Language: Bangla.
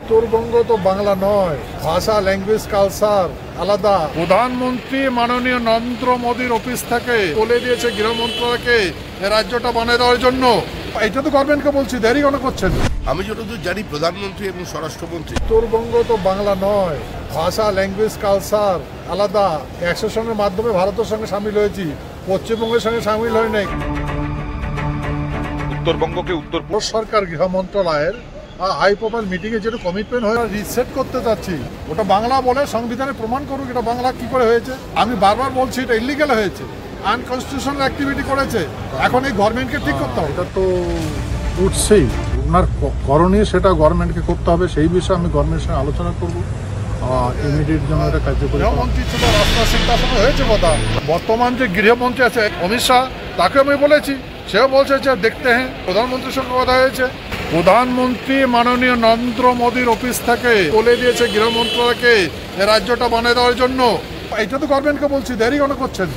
উত্তরবঙ্গ তো বাংলা নয়, ভাষা, ল্যাঙ্গুয়েজ, কালচার আলাদা। প্রধানমন্ত্রী মাননীয় নরেন্দ্র মোদীর অফিস থেকে বলে দিয়েছে গৃহ মন্ত্রণালয়কে রাজ্যটা বানিয়ে দেওয়ার জন্য। এটা তো গভর্নমেন্টকে বলছি, দেরি কেন করছেন? আমি যতদূর জানি প্রধানমন্ত্রী এবং স্বরাষ্ট্রমন্ত্রী। উত্তরবঙ্গ তো বাংলা নয়, ভাষা, ল্যাঙ্গুয়েজ, কালচার আলাদা। অ্যাসোসিয়েশনের মাধ্যমে ভারতের সঙ্গে সামিল হয়েছি, পশ্চিমবঙ্গের সঙ্গে সামিল হয় নাই। উত্তরবঙ্গকে উত্তরপূর্ব সরকার গৃহ মন্ত্রণালয়ের হাই প্রোফাইল মিটিংয়ে যেটা কমিটমেন্ট হয়ে রিসেট করতে চাচ্ছি, ওটা বাংলা বলে সংবিধানে প্রমাণ করুক এটা বাংলা কি করে হয়েছে। আমি বারবার বলছি এটা ইলিগাল হয়েছে, আনকনস্টিটিউশনাল অ্যাক্টিভিটি করেছে। এখন এই গভর্নমেন্টকে ঠিক করতে হবে। এটা তো উঠছেই, ওনার করণীয় সেটা গভর্নমেন্টকে করতে হবে। সেই বিষয়ে আমি গভর্নমেন্টের সঙ্গে আলোচনা করবো, ইমিডিয়েট জন্য এটা কার্যকরী। গৃহমন্ত্রী ছিল রাজনাথ সিং, তার সঙ্গে হয়েছে কথা। বর্তমান যে গৃহমন্ত্রী আছে অমিত শাহ, তাকে আমি বলেছি, সেও বলছে যে দেখতে হ্যাঁ। প্রধানমন্ত্রীর সঙ্গে কথা হয়েছে। প্রধানমন্ত্রী মাননীয় নরেন্দ্র মোদীর অফিস থেকে বলে দিয়েছে গৃহ মন্ত্রণালয়কে রাজ্যটা বানিয়ে দেওয়ার জন্য। এটা তো গভর্নমেন্টকে বলছি, দেরি কেন করছেন?